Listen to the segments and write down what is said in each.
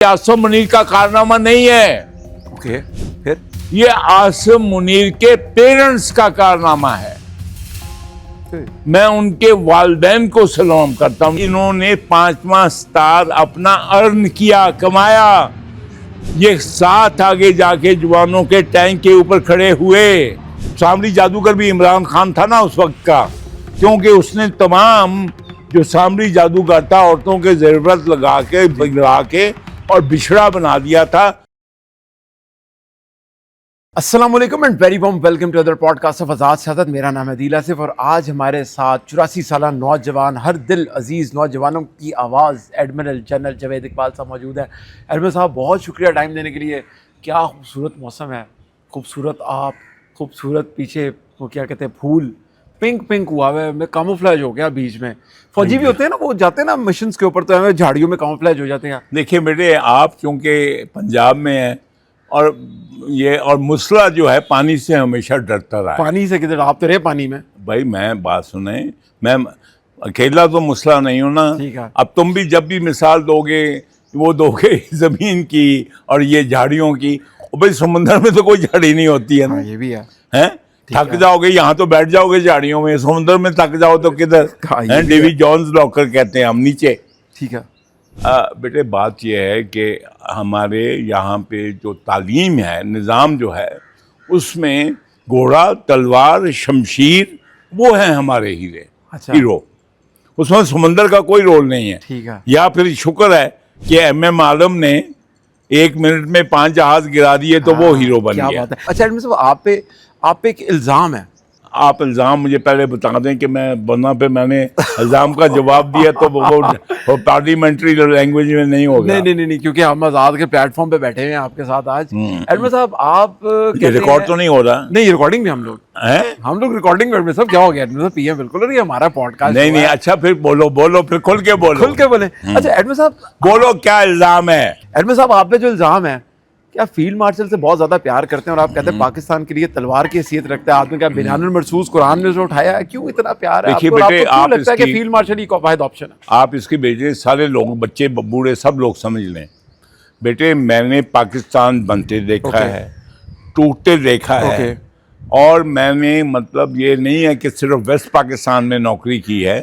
आसिम मुनीर का कारनामा नहीं है। ओके, फिर ये आसिम मुनीर के पेरेंट्स का कारनामा है। मैं उनके वालिदैन को सलाम करता हूँ। इन्होंने 5वां स्टार अपना अर्न किया, कमाया। ये साथ आगे जाके जवानों के टैंक के ऊपर खड़े हुए। सामरी जादूगर भी इमरान खान था ना उस वक्त का, क्योंकि उसने तमाम जो सामरी जादूगर था औरतों के जरूरत लगा के और बिछड़ा बना दिया था। अस्सलाम वालेकुम and very warm welcome to other podcast of Azad Siyasat. मेरा नाम है दिल आसिफ और आज हमारे साथ 84 साला नौजवान, हर दिल अजीज़ नौजवानों की आवाज़ एडमिरल जनरल जावेद इकबाल साहब मौजूद है। एडमिरल साहब, बहुत शुक्रिया टाइम देने के लिए। क्या खूबसूरत मौसम है, खूबसूरत आप, खूबसूरत पीछे वो क्या कहते हैं फूल, पिंक पिंक हुआ है, मैं कामोफ्लेज हो गया बीच में। फौजी भी होते हैं ना, वो जाते हैं ना मिशन के ऊपर, तो हमें झाड़ियों में कामोफ्लेज हो जाते हैं। देखिए बेटे, आप चूंकि पंजाब में हैं और मुसला जो है पानी से हमेशा डरता रहा है। पानी से किधर, आप तो रहे पानी में। भाई मैं बात सुने, मैं अकेला तो मुसला नहीं हूं ना। ठीक है। अब तुम भी जब भी मिसाल दोगे वो दोगे ज़मीन की और ये झाड़ियों की। और भाई समंदर में तो कोई झाड़ी नहीं होती है ना। हाँ, ये भी है। हैं? थक जाओगे यहाँ तो बैठ जाओगे झाड़ियों में, समुद्र में थक जाओ तो किधर। हाँ, ये हैं? भी है। डेविड जॉन्स लॉकर कहते हैं हम नीचे। ठीक है। बेटे बात यह है कि हमारे यहाँ पे जो तालीम है, निज़ाम जो है, उसमें घोड़ा, तलवार, शमशीर वो हैं हमारे हीरे। अच्छा। हीरो। उसमें समंदर का कोई रोल नहीं है। ठीक है। या फिर शुक्र है कि एम आलम ने 1 मिनट में 5 जहाज गिरा दिए तो वो हीरो बन क्या गया। बात है। अच्छा एडमिन साहब, आप पे एक इल्ज़ाम है। आप इल्ज़ाम मुझे पहले बता दें कि मैं वरना पे मैंने इल्ज़ाम का जवाब दिया तो वो पार्लियामेंट्री लैंग्वेज में नहीं होगा। नहीं, क्योंकि हम आज़ाद के प्लेटफॉर्म पे बैठे हैं आपके साथ आज। एडमिन साहब, आप ये रिकॉर्ड तो नहीं हो रहा नहीं, रिकॉर्डिंग भी हम लोग है? रिकॉर्डिंग में। एडमिन साहब क्या हो गया? एडमिन साहब पीएम बिल्कुल, और ये हमारा पॉडकास्ट नहीं, अच्छा फिर बोलो फिर खुल के बोलो। खुल के बोले। अच्छा एडमिन साहब, बोलो क्या इल्ज़ाम है। एडमिन साहब, आप पे जो इल्ज़ाम है कि आप फील्ड मार्शल से बहुत ज्यादा प्यार करते हैं और आप कहते हैं पाकिस्तान के लिए तलवार की हैसियत रखता है। आपने क्या बिनानुल मरसूस कुरान में जो उठाया है, क्यों इतना प्यार है? देखिए आपको बेटे, क्यों आप लगता है कि इसकी- फील्ड मार्शल ही वाहिद ऑप्शन है? आप इसकी बेटे सारे लोग, बच्चे बूढ़े सब लोग समझ लें। बेटे मैंने पाकिस्तान बनते देखा है, टूटते देखा है। और मैंने मतलब ये नहीं है कि सिर्फ वेस्ट पाकिस्तान में नौकरी की है,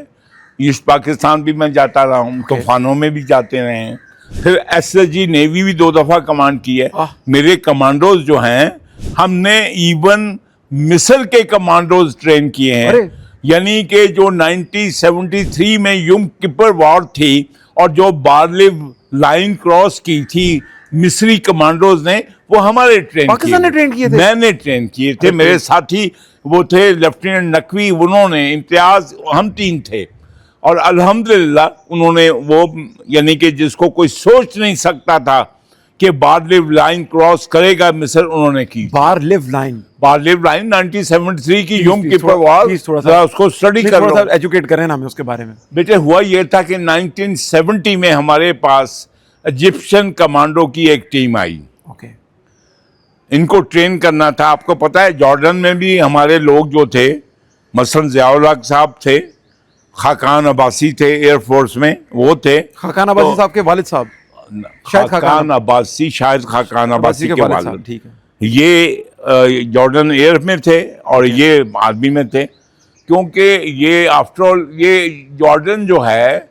ईस्ट पाकिस्तान भी मैं जाता रहा हूँ, तूफानों में भी जाते रहे हैं। फिर एसएसजी नेवी भी 2 दफ़ा कमांड की है। मेरे कमांडोज जो हैं, हमने इवन मिस्र के कमांडोज ट्रेन किए हैं। यानी कि जो 1973 में युम किपर वॉर थी और जो बारलिव लाइन क्रॉस की थी मिस्री कमांडोज ने, वो हमारे पाकिस्तान ने ट्रेन किए थे। मैंने ट्रेन किए थे। मेरे साथी वो थे लेफ्टिनेंट नकवी, उन्होंने, इम्तियाज, हम 3 थे। और अल्हम्दुलिल्लाह उन्होंने वो, यानी कि जिसको कोई सोच नहीं सकता था कि बारलिव लाइन क्रॉस करेगा मिस्र, उन्होंने की। बारलिव लाइन 1973 की युम किपर वॉर, थोड़ा उसको स्टडी कर लो, एजुकेट करें ना हमें उसके बारे में। बेटे हुआ ये था कि 1970 में हमारे पास इजिप्शियन कमांडो की एक टीम आई। ओके। इनको ट्रेन करना था। आपको पता है जॉर्डन में भी हमारे लोग जो थे, मसलन ज़ियाउल हक साहब थे, खाकान अब्बासी थे एयरफोर्स में, वो थे। खाकान अब्बासी साहब के वालिद साहब, शायद खाकान अब्बासी, शायद खाकान अब्बासी के वालिद। ठीक है। ये जॉर्डन एयर में थे और ये आर्मी में थे, क्योंकि ये आफ्टरऑल ये जॉर्डन जो है,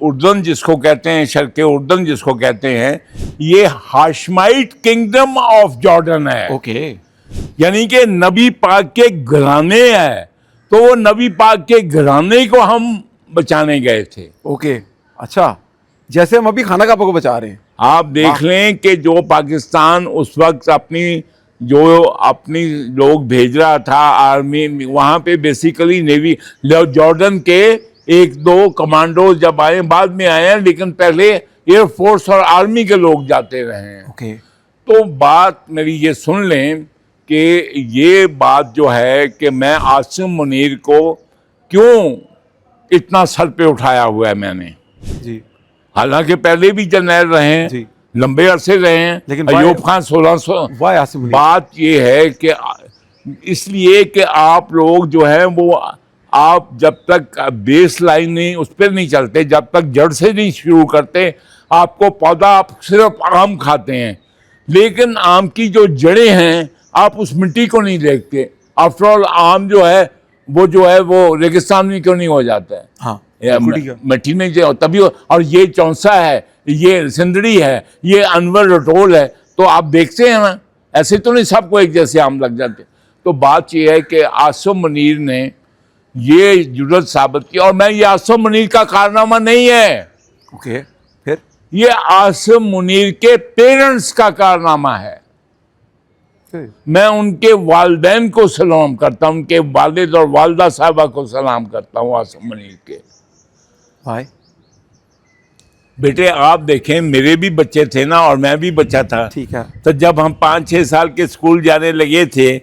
उर्दन जिसको कहते हैं, शर्क़ उर्दन जिसको कहते हैं, ये हाशमाइट किंगडम ऑफ जॉर्डन है। ओके। यानी कि नबी पाक के घराने हैं, तो वो नबी पाक के घराने को हम बचाने गए थे। ओके। अच्छा, जैसे हम अभी खाना काबा को बचा रहे हैं। आप देख लें कि जो पाकिस्तान उस वक्त अपनी लोग भेज रहा था आर्मी, वहाँ पे बेसिकली नेवी, जॉर्डन के 1-2 कमांडोज जब आए, बाद में आए हैं, लेकिन पहले एयरफोर्स और आर्मी के लोग जाते रहे हैं। ओके। तो बात मेरी ये सुन लें कि ये बात जो है कि मैं आसिम मुनीर को क्यों इतना सर पे उठाया हुआ है मैंने। जी। हालांकि पहले भी जर्नैल रहे हैं जी, लंबे अरसे रहे हैं, लेकिन अयूब खान 1600। बात ये है कि इसलिए कि आप लोग जो हैं वो, आप जब तक बेस लाइन नहीं उस पर नहीं चलते, जब तक जड़ से नहीं शुरू करते, आपको पौधा, आप सिर्फ आम खाते हैं, लेकिन आम की जो जड़ें हैं आप उस मिट्टी को नहीं देखते। आफ्टर ऑल आम जो है वो रेगिस्तान में क्यों नहीं हो जाता है? हाँ, या बिल्कुल ठीक है। मिट्टी में जो तभी और ये चौंसा है, ये सिंदड़ी है, ये अनवर रटोल है, तो आप देखते हैं ना, ऐसे तो नहीं सबको एक जैसे आम लग जाते। तो बात ये है कि आसिम मुनीर ने ये जुर्रत साबित की, और मैं ये आसिम मुनीर का कारनामा नहीं है, ओके, फिर ये आसिम मुनीर के पेरेंट्स का कारनामा है। मैं उनके वालिदैन को सलाम करता हूं, उनके वालिद और वालदा साहबा को सलाम करता हूं आसिम मुनीर के। भाई बेटे आप देखें, मेरे भी बच्चे थे ना, और मैं भी बच्चा था, ठीक है, तो जब हम 5-6 साल के स्कूल जाने लगे थे,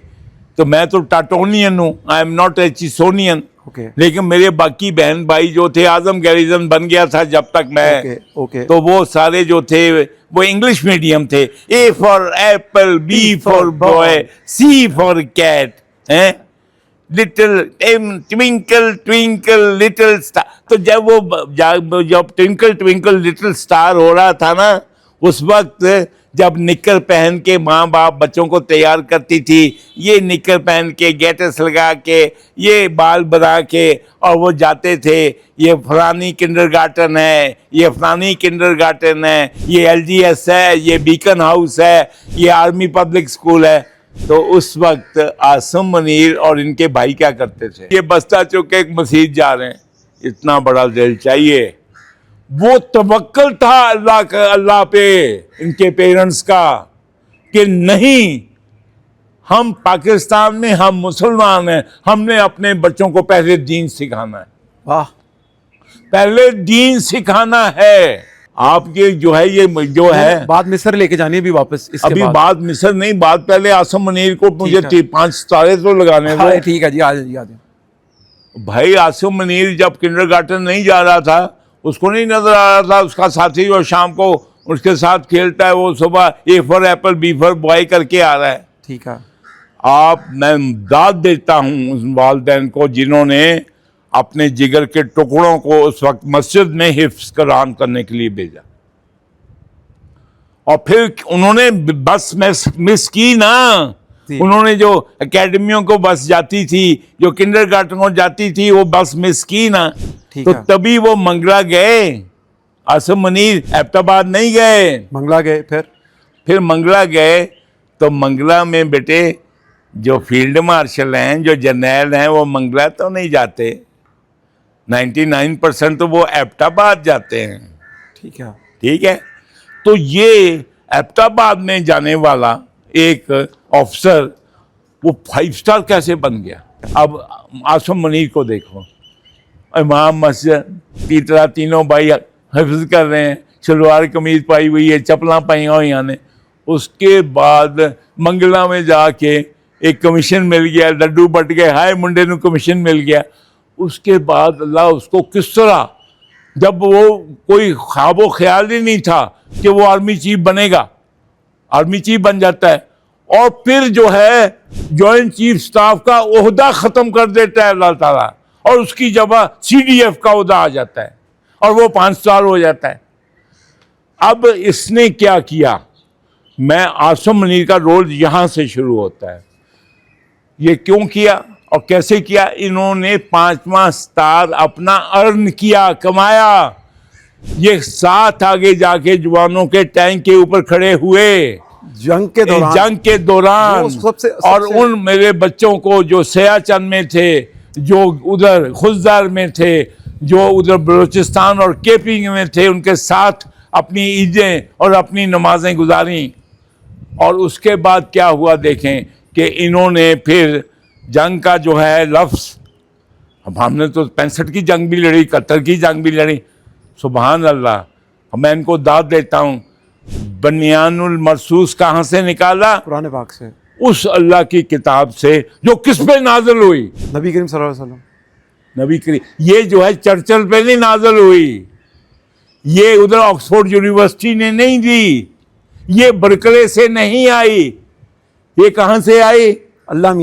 तो मैं तो टाटोनियन हूँ, आई एम नॉट ए चिसोनियन, ओके, लेकिन मेरे बाकी बहन भाई जो थे, आजम गैरिजन बन गया था जब तक मैं, ओके, ओके, तो वो सारे जो थे वो इंग्लिश मीडियम थे। A for apple, B for boy, C for cat, हैं, little twinkle twinkle little star. तो जब ट्विंकल ट्विंकल लिटिल स्टार हो रहा था ना, उस वक्त जब निक्कर पहन के माँ बाप बच्चों को तैयार करती थी, ये निक्कर पहन के, गेटस लगा के, ये बाल बना के, और वो जाते थे, ये फलानी किंडरगार्टन है, ये फलानी किंडरगार्टन है, ये LGS है, ये बीकन हाउस है, ये आर्मी पब्लिक स्कूल है। तो उस वक्त आसिम मुनीर और इनके भाई क्या करते थे, ये बस्ता चौक एक मस्जिद जा रहे हैं, इतना बड़ा दिल चाहिए, वो तवक्कल था अल्लाह का, अल्लाह पे इनके पेरेंट्स का, कि नहीं, हम पाकिस्तान में, हम मुसलमान हैं, हमने अपने बच्चों को पहले दीन सिखाना है, वाह, पहले दीन सिखाना है। आपके जो है ये जो है, बात मिस्र लेके जानी है अभी वापस, इसके अभी बाद बात मिस्र नहीं, बात पहले आसिम मुनीर को मुझे 5 सितारे तो लगाने हाँ, दो। ठीक है जी, आ जाइए, आ जाइए। भाई आसिम मुनीर जब किंडरगार्टन नहीं जा रहा था, उसको नहीं नजर आ रहा था उसका साथी जो शाम को उसके साथ खेलता है, वो सुबह A for apple B for boy करके आ रहा है। ठीक है, मैं दाद देता हूं उस वालिदैन को जिन्होंने अपने जिगर के टुकड़ों को उस वक्त मस्जिद में हिफ्ज कुरान करने के लिए भेजा, और फिर उन्होंने बस मिस की ना, उन्होंने जो एकेडमियों को बस जाती थी, जो किंडरगार्टन को जाती थी, वो बस मिस की ना, तो तभी वो मंगला गए। आसिम मुनीर एबटाबाद नहीं गए, मंगला गए, फिर मंगला गए, तो मंगला में बेटे जो फील्ड मार्शल हैं, जो जर्नैल हैं, वो मंगला तो नहीं जाते, 99% तो वो एबटाबाद जाते हैं। ठीक है, ठीक है, तो ये एबटाबाद में जाने वाला एक ऑफिसर वो 5 स्टार कैसे बन गया? अब आसिम मुनीर को देखो, इमाम मस्जिद की तरह तीनों भाई हिफ्ज कर रहे हैं, शलवार कमीज पाई हुई है, चप्पलां पाई हुई ने, उसके बाद मंगला में जाके एक कमीशन मिल गया, लड्डू बट गए, हाय मुंडे नूं कमीशन मिल गया। उसके बाद अल्लाह उसको किस तरह, जब वो कोई ख्वाबो ख्याल ही नहीं था कि वो आर्मी चीफ बनेगा, आर्मी चीफ बन जाता है, और फिर जो है जॉइंट चीफ स्टाफ का ओहदा ख़त्म कर देता है अल्लाह ताला, और उसकी जगह CDF का ओहदा आ जाता है, और वो 5 स्टार हो जाता है। अब इसने क्या किया, मैं आसिम मुनीर का रोल यहाँ से शुरू होता है। ये क्यों किया और कैसे किया? इन्होंने 5वां स्टार अपना अर्न किया, कमाया। ये साथ आगे जाके जवानों के टैंक के ऊपर खड़े हुए जंग के दौरान और उन मेरे बच्चों को जो सियाचन में थे, जो उधर खुजदार में थे, जो उधर बलूचिस्तान और केपी में थे, उनके साथ अपनी ईदें और अपनी नमाजें गुजारी। और उसके बाद क्या हुआ देखें कि इन्होंने फिर जंग का जो है लफ्ज़, अब हमने तो 65 की जंग भी लड़ी, 71 की जंग भी लड़ी, सुबहान अल्लाह। मैं इनको दाद देता हूँ। बनियानुल मरसूस कहाँ से निकाला? कुरान पाक से, उस अल्लाह की किताब से जो किस पे नाज़िल हुई? नबी करीम सल्लल्लाहु अलैहि वसल्लम। नबी करीम, ये जो है चर्चिल पे नहीं नाज़िल हुई, ये उधर ऑक्सफोर्ड यूनिवर्सिटी ने नहीं दी, ये बरकले से नहीं आई, ये कहाँ से आई? अल्लाह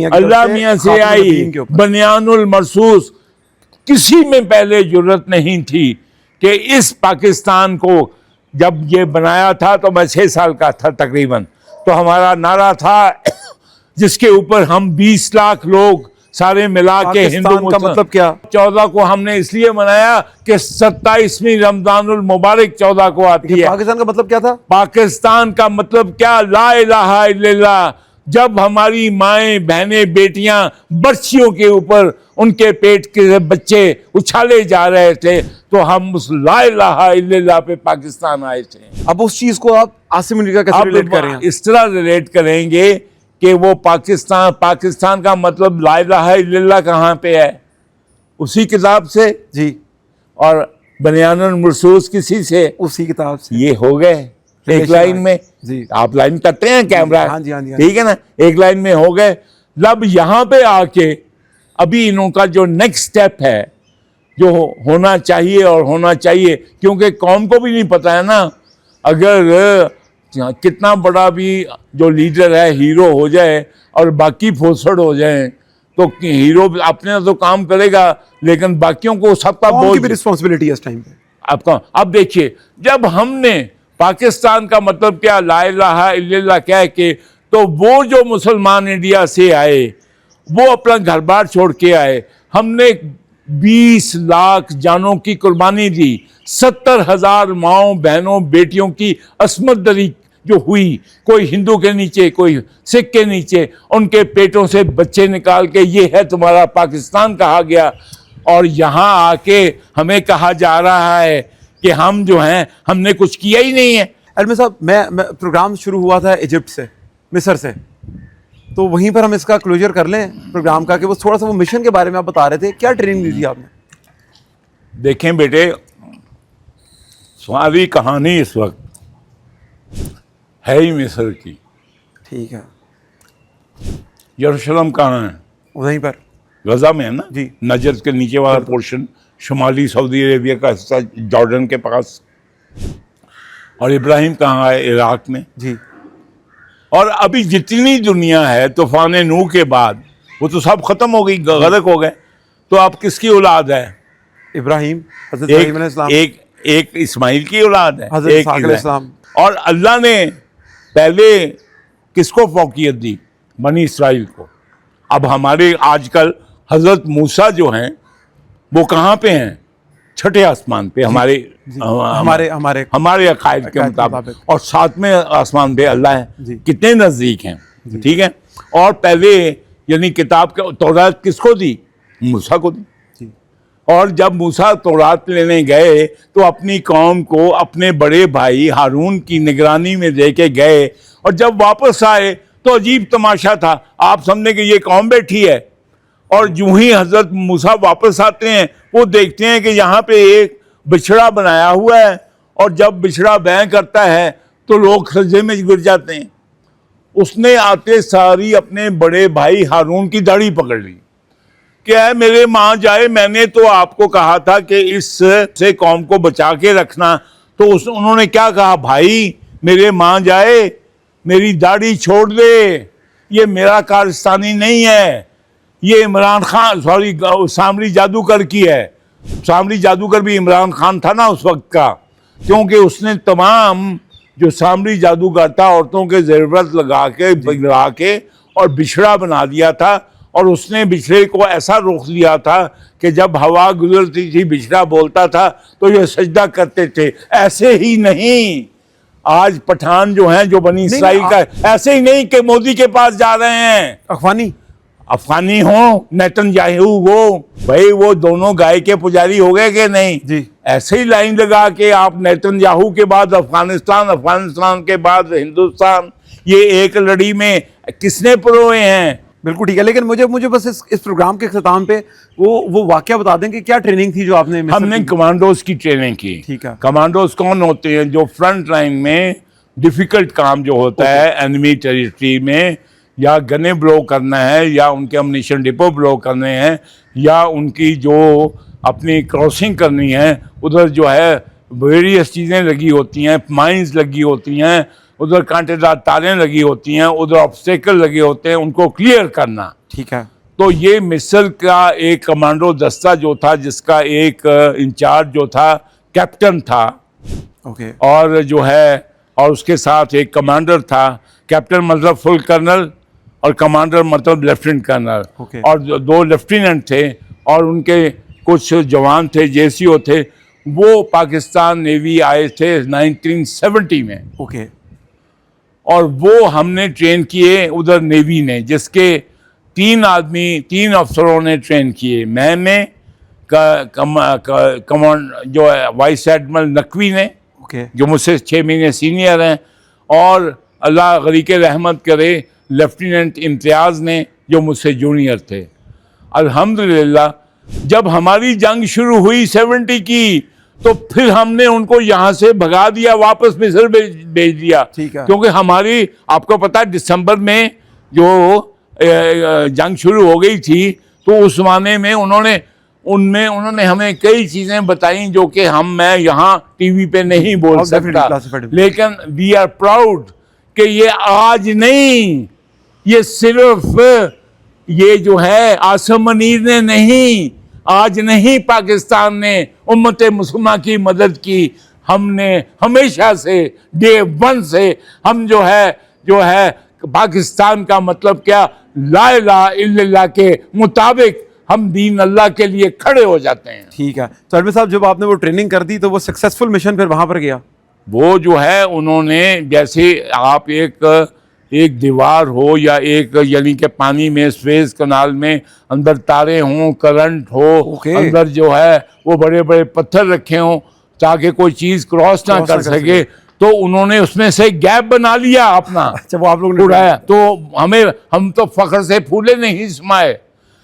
मियाँ से आई। बनियानुल मरसूस, किसी में पहले जुर्रत नहीं थी कि इस पाकिस्तान को जब ये बनाया था तो मैं 6 साल का था तकरीबन। तो हमारा नारा था जिसके ऊपर हम 20 लाख लोग सारे मिला के हिंदू पाकिस्तान का मतलब क्या? 14 को हमने इसलिए मनाया कि 27वीं रमजानुल मुबारक 14 को आती है। पाकिस्तान का मतलब क्या था? पाकिस्तान का मतलब क्या? ला इलाहा इल्लल्लाह। जब हमारी माएं, बहनें, बेटियां बर्छियों के ऊपर उनके पेट के बच्चे उछाले जा रहे थे तो हम उस ला इलाहा इल्लल्लाह पे पाकिस्तान आए थे। अब उस चीज को आप आसिम मुनीर का कैसे रिलेट कर रहे हैं? इस तरह रिलेट करेंगे कि वो पाकिस्तान का मतलब ला इलाहा इल्लल्लाह कहाँ पे है? उसी किताब से जी। और बनियानुल मुरसूस किसी से? उसी किताब से। ये हो गए एक लाइन में। जी। आप लाइन करते हैं कैमरा? हाँ जी, हाँ जी, हाँ ठीक है ना, एक लाइन में हो गए। अब यहाँ पे आके अभी इनका जो नेक्स्ट स्टेप है जो होना चाहिए और होना चाहिए, क्योंकि कौम को भी नहीं पता है ना, अगर कितना बड़ा भी जो लीडर है हीरो हो जाए और बाकी फोसड़ हो जाए तो हीरो अपने तो काम करेगा लेकिन बाकियों को सबका बोझ भी रिस्पॉन्सिबिलिटी है इस टाइम पे आपका। अब देखिए, जब हमने पाकिस्तान का मतलब क्या, ला इलाहा इल्लल्लाह कह के, तो वो जो मुसलमान इंडिया से आए वो अपना घर बार छोड़ के आए। हमने 20 लाख जानों की कुर्बानी दी, 70,000 माओं, बहनों, बेटियों की अस्मत दरी जो हुई, कोई हिंदू के नीचे, कोई सिख के नीचे, उनके पेटों से बच्चे निकाल के ये है तुम्हारा पाकिस्तान कहा गया। और यहाँ आके हमें कहा जा रहा है कि हम जो हैं हमने कुछ किया ही नहीं है। एडमिन साहब, मैं प्रोग्राम शुरू हुआ था इजिप्ट से, मिस्र से, तो वहीं पर हम इसका क्लोजर कर लें प्रोग्राम का कि वो थोड़ा सा वो मिशन के बारे में आप बता रहे थे, क्या ट्रेनिंग दी थी आपने? देखें बेटे, सारी कहानी इस वक्त है ही मिस्र की। ठीक है। यरूशलेम कहाँ है? वहीं पर गजा में है ना जी। नजर के नीचे वाला पोर्शन, शुमाली सऊदी अरेबिया का हिस्सा, जॉर्डन के पास। और इब्राहिम कहाँ है? इराक में जी। और अभी जितनी दुनिया है तूफान नूह के बाद वो तो सब खत्म हो गई, गर्क हो गए। तो अब किसकी औलाद है? इब्राहिम, हज़रत इब्राहिम अलैहिस्सलाम। एक इस्माइल की औलाद है, हज़रत इसहाक़ अलैहिस्सलाम। और अल्लाह ने पहले किसको फौकियत दी? बनी इसराइल को। अब हमारे आजकल हजरत मूसा जो हैं वो कहाँ पे हैं? छठे आसमान पे। हमारे अकायद के मुताबिक। और 7वें आसमान पे अल्लाह है। कितने नजदीक हैं, ठीक है। और पहले यानी किताब के तौरात किसको दी? मूसा को दी। और जब मूसा तौरात लेने गए तो अपनी कौम को अपने बड़े भाई हारून की निगरानी में लेके गए, और जब वापस आए तो अजीब तमाशा था। आप समझने कि ये कौम बैठी है, और यूं ही हजरत मूसा वापस आते हैं वो देखते हैं कि यहाँ पे एक बिछड़ा बनाया हुआ है, और जब बिछड़ा बैं करता है तो लोग सजदे में गिर जाते हैं। उसने आते सारी अपने बड़े भाई हारून की दाढ़ी पकड़ ली। क्या है, मेरे माँ जाए, मैंने तो आपको कहा था कि इससे कौम को बचा के रखना। तो उन्होंने क्या कहा? भाई मेरे माँ जाए, मेरी दाढ़ी छोड़ दे, ये मेरा कारस्तानी नहीं है, ये इमरान खान, सॉरी सामरी जादूगर की है। सामरी जादूगर भी इमरान खान था ना उस वक्त का, क्योंकि उसने तमाम जो सामरी जादूगर था औरतों के ज़रूरत लगा के और बिछड़ा बना दिया था। और उसने बिछड़े को ऐसा रोक लिया था कि जब हवा गुजरती थी बिछड़ा बोलता था तो ये सजदा करते थे। ऐसे ही नहीं आज पठान जो हैं, जो बनी इसराइल का, ऐसे ही नहीं कि मोदी के पास जा रहे हैं, अफगानी हो, नेतन्याहू हो, भाई वो दोनों गाय के पुजारी हो गए कि नहीं जी। ऐसे ही लाइन लगा के आप नेतन्याहू के बाद अफगानिस्तान, अफगानिस्तान के बाद हिंदुस्तान, ये एक लड़ी में किसने परोए हैं? बिल्कुल ठीक है, लेकिन मुझे बस इस प्रोग्राम के ख़त्म पे वो वाकया बता दें कि क्या ट्रेनिंग थी जो आपने? हमने कमांडोज की ट्रेनिंग की। ठीक है। कमांडोज कौन होते हैं? जो फ्रंट लाइन में डिफिकल्ट काम जो होता है एनिमी टेरिटरी में, या गने ब्लो करना है, या उनके अम्युनिशन डिपो ब्लो करने हैं, या उनकी जो अपनी क्रॉसिंग करनी है, उधर जो है वेरियस चीज़ें लगी होती हैं, माइंस लगी होती हैं, उधर कांटेदार तारें लगी होती हैं, उधर ऑब्स्टेकल लगे होते हैं, उनको क्लियर करना। ठीक है। तो ये मिस्र का एक कमांडो दस्ता जो था, जिसका एक इंचार्ज जो था कैप्टन था, ओके और जो है, और उसके साथ एक कमांडर था, कैप्टन मतलब फुल कर्नल और कमांडर मतलब लेफ्टिनेंट कर्नल, ओके। और दो लेफ्टिनेंट थे और उनके कुछ जवान थे, जेसीओ थे। वो पाकिस्तान नेवी आए थे 1970 में, ओके और वो हमने ट्रेन किए उधर नेवी ने, जिसके 3 अफसरों ने ट्रेन किए। मैंने कमांड जो है वाइस एडमिरल नकवी ने, ओके जो मुझसे 6 महीने सीनियर हैं, और अल्लाह गरीक रहमत करे लेफ्टिनेंट इम्तियाज़ ने, जो मुझसे जूनियर थे। अल्हम्दुलिल्लाह जब हमारी जंग शुरू हुई 70 की, तो फिर हमने उनको यहाँ से भगा दिया, वापस मिस्र भेज दिया। ठीक है। क्योंकि हमारी, आपको पता है, दिसंबर में जो जंग शुरू हो गई थी, तो उस ज़माने में उन्होंने हमें कई चीज़ें बताई जो कि मैं यहाँ टीवी पे नहीं बोल सकता, लेकिन वी आर प्राउड कि ये आज नहीं, ये सिर्फ ये जो है आसिम मुनीर ने नहीं, आज नहीं पाकिस्तान ने उम्मत मुसलमान की मदद की। हमने हमेशा से, डे वन से, हम जो है पाकिस्तान का मतलब क्या, ला इलाहा इल्लल्लाह के मुताबिक हम दीन अल्लाह के लिए खड़े हो जाते हैं। ठीक है। तो अडमिरल साहब, जब आपने वो ट्रेनिंग कर दी तो वो सक्सेसफुल मिशन फिर वहाँ पर गया? वो जो है, उन्होंने, जैसे आप एक दीवार हो या एक, यानी कि पानी में स्वेज कनाल में अंदर तारे हों, करंट हो, ओके। अंदर जो है वो बड़े बड़े पत्थर रखे हों ताकि कोई चीज़ क्रॉस ना कर सके, तो उन्होंने उसमें से गैप बना लिया अपना। अच्छा, वो आप लोगों ने उड़ाया, तो हम तो फख्र से फूले नहीं समाए।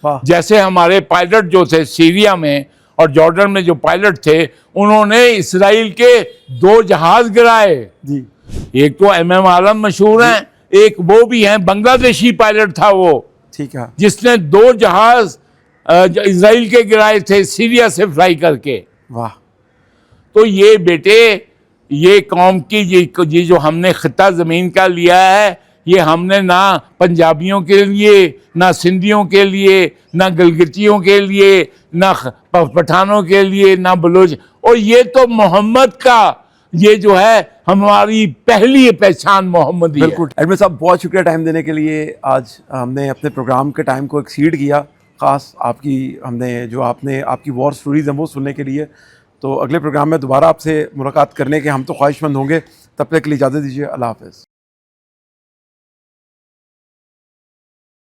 जैसे हमारे पायलट जो थे सीरिया में और जॉर्डन में, जो पायलट थे, उन्होंने इसराइल के 2 जहाज गिराए जी। एक तो MM आलम मशहूर हैं, एक वो भी हैं, बांग्लादेशी पायलट था वो, ठीक है, जिसने 2 जहाज इसराइल के गिराए थे सीरिया से फ्लाई करके। वाह। तो ये बेटे, ये कौम की ये जो हमने खिता ज़मीन का लिया है, ये हमने ना पंजाबियों के लिए, ना सिंधियों के लिए, ना गिलगितियों के लिए, ना पठानों के लिए, ना बलोच, और ये तो मोहम्मद का, ये जो है हमारी पहली पहचान मोहम्मदी है। बिल्कुल। एडमिरल साहब, बहुत शुक्रिया टाइम देने के लिए। आज हमने अपने प्रोग्राम के टाइम को एक्सीड किया, ख़ास आपकी वॉर स्टोरीज हैं वो सुनने के लिए। तो अगले प्रोग्राम में दोबारा आपसे मुलाकात करने के हम तो ख्वाहिशमंद होंगे। तब तक के लिए इजाज़त दीजिए। अल्लाह हाफ़िज़।